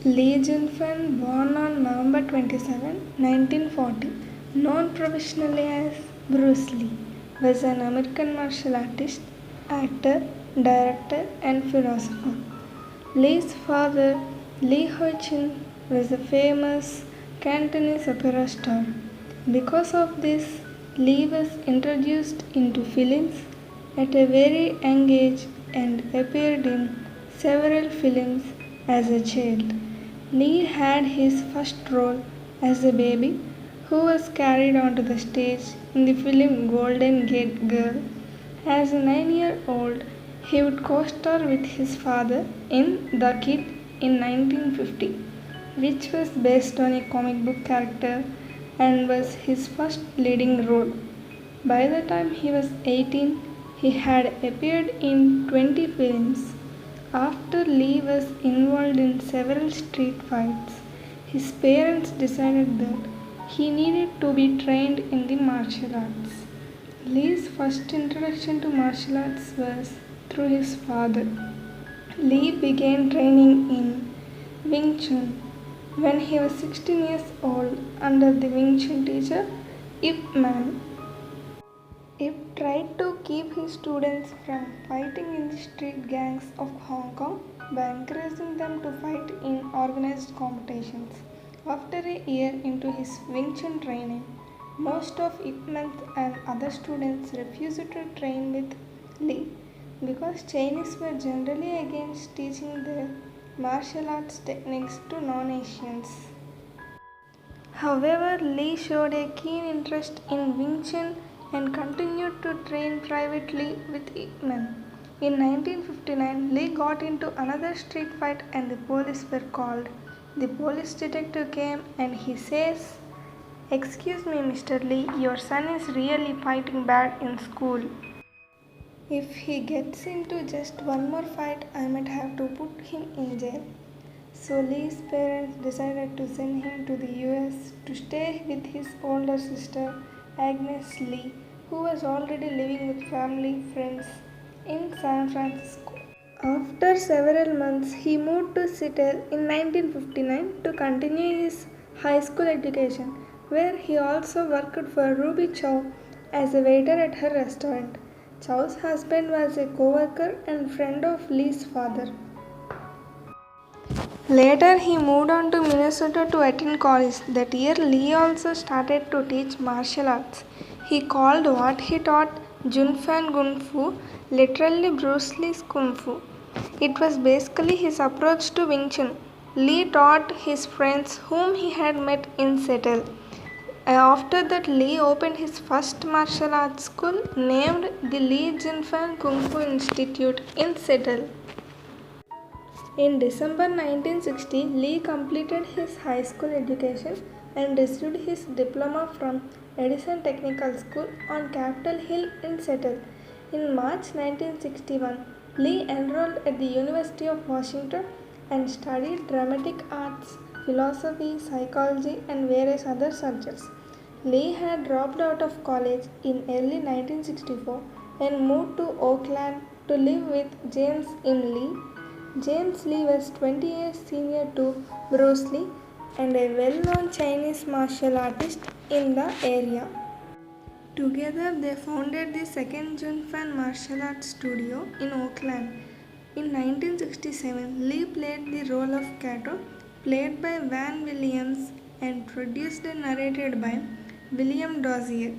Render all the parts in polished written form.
Lee Junfan, born on November 27, 1940, known professionally as Bruce Lee, was an American martial artist, actor, director, and philosopher. Lee's father, Lee Ho-chin, was a famous Cantonese opera star. Because of this, Lee was introduced into films at a very young age and appeared in several films as a child. Lee had his first role as a baby who was carried onto the stage in the film Golden Gate Girl. As a 9-year-old, he would co-star with his father in The Kid in 1950, which was based on a comic book character and was his first leading role. By the time he was 18, he had appeared in 20 films. After Lee was involved in several street fights, his parents decided that he needed to be trained in the martial arts. Lee's first introduction to martial arts was through his father. Lee began training in Wing Chun when he was 16 years old under the Wing Chun teacher Ip Man. Ip tried to keep his students from fighting in the street gangs of Hong Kong by encouraging them to fight in organized competitions. After a year into his Wing Chun training, most of Ip Man and other students refused to train with Lee because Chinese were generally against teaching their martial arts techniques to non-Asians. However, Lee showed a keen interest in Wing Chun and continued to train privately with Ip Man. In 1959, Lee got into another street fight and the police were called. The police detective came and he says, "Excuse me, Mr. Lee, your son is really fighting bad in school. If he gets into just one more fight, I might have to put him in jail." So Lee's parents decided to send him to the US to stay with his older sister Agnes Lee, who was already living with family friends in San Francisco. After several months, he moved to Seattle in 1959 to continue his high school education, where he also worked for Ruby Chow as a waiter at her restaurant. Chow's husband was a co-worker and friend of Lee's father. Later, he moved on to Minnesota to attend college. That year, Lee also started to teach martial arts. He called what he taught Junfan Kung Fu, literally Bruce Lee's Kung Fu. It was basically his approach to Wing Chun. Lee taught his friends whom he had met in Seattle. After that, Lee opened his first martial arts school named the Lee Junfan Kung Fu Institute in Seattle. In December 1960, Lee completed his high school education and received his diploma from Edison Technical School on Capitol Hill in Seattle. In March 1961, Lee enrolled at the University of Washington and studied dramatic arts, philosophy, psychology, and various other subjects. Lee had dropped out of college in early 1964 and moved to Oakland to live with James M. Lee. James Lee was 20 years senior to Bruce Lee and a well-known Chinese martial artist in the area. Together, they founded the second Junfan Martial Arts Studio in Oakland. In 1967, Lee played the role of Kato, played by Van Williams, and produced and narrated by William Dozier.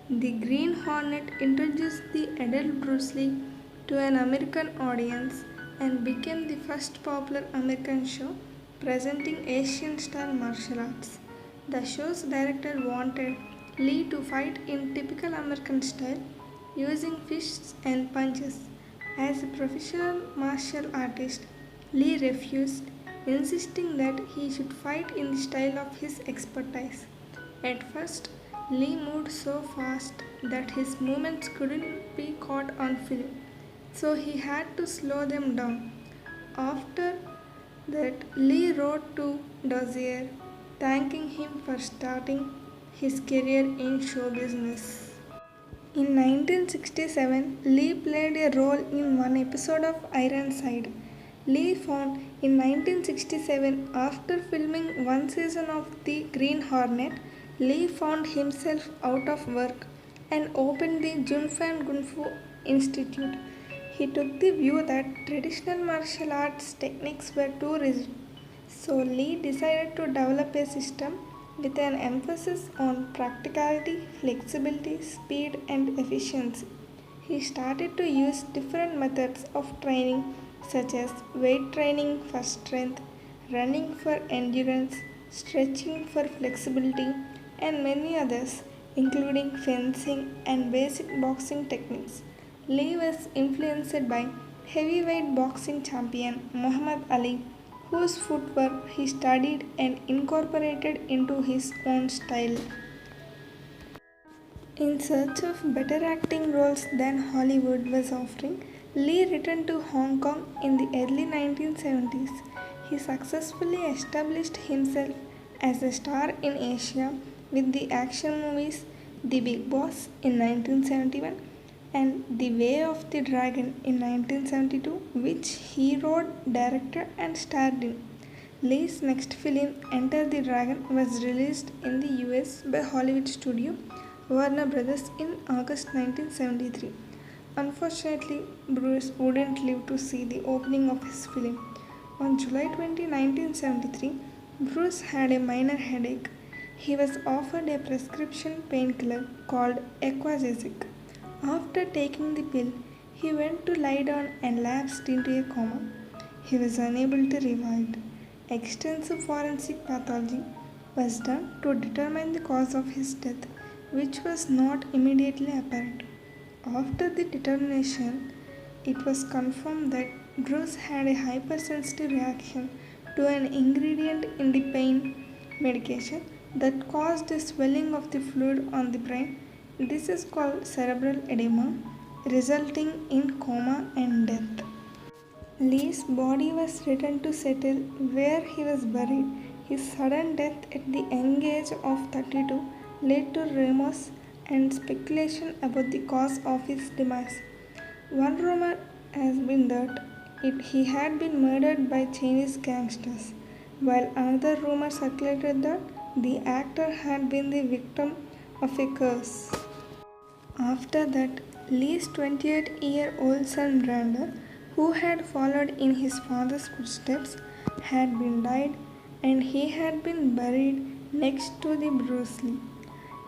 The Green Hornet introduced the adult Bruce Lee to an American audience and became the first popular American show presenting Asian-style martial arts. The show's director wanted Lee to fight in typical American style, using fists and punches. As a professional martial artist, Lee refused, insisting that he should fight in the style of his expertise. At first, Lee moved so fast that his movements couldn't be caught on film, so he had to slow them down. After that, Lee wrote to Dozier, thanking him for starting his career in show business. In 1967, Lee played a role in one episode of Ironside. Lee found In 1967, after filming one season of The Green Hornet, Lee found himself out of work and opened the Junfan Gunfu Institute. He took the view that traditional martial arts techniques were too rigid, so Lee decided to develop a system with an emphasis on practicality, flexibility, speed, and efficiency. He started to use different methods of training such as weight training for strength, running for endurance, stretching for flexibility, and many others, including fencing and basic boxing techniques. Lee was influenced by heavyweight boxing champion Muhammad Ali, whose footwork he studied and incorporated into his own style. In search of better acting roles than Hollywood was offering, Lee returned to Hong Kong in the early 1970s. He successfully established himself as a star in Asia with the action movies The Big Boss in 1971 and The Way of the Dragon in 1972, which he wrote, directed, and starred in. Lee's next film, Enter the Dragon, was released in the US by Hollywood studio Warner Brothers in August 1973. Unfortunately, Bruce wouldn't live to see the opening of his film. On July 20, 1973, Bruce had a minor headache. He was offered a prescription painkiller called Aquagesic. After taking the pill, he went to lie down and lapsed into a coma. He was unable to revive. Extensive forensic pathology was done to determine the cause of his death, which was not immediately apparent. After the determination, it was confirmed that Bruce had a hypersensitive reaction to an ingredient in the pain medication that caused a swelling of the fluid on the brain. This is called cerebral edema, resulting in coma and death. Lee's body was returned to Seattle where he was buried. His sudden death at the young age of 32 led to rumors and speculation about the cause of his demise. One rumor has been that he had been murdered by Chinese gangsters, while another rumor circulated that the actor had been the victim of a curse. After that, Lee's 28-year-old son Brandon, who had followed in his father's footsteps, had been died and he had been buried next to the Bruce Lee.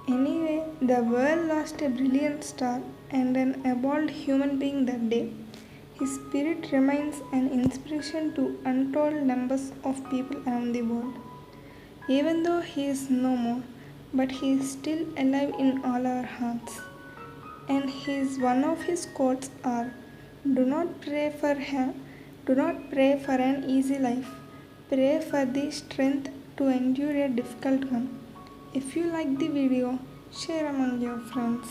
Anyway, the world lost a brilliant star and an evolved human being that day. His spirit remains an inspiration to untold numbers of people around the world. Even though he is no more, but he is still alive in all our hearts. And one of his quotes are, "Do not pray for him, do not pray for an easy life. Pray for the strength to endure a difficult one." If you like the video, share among your friends.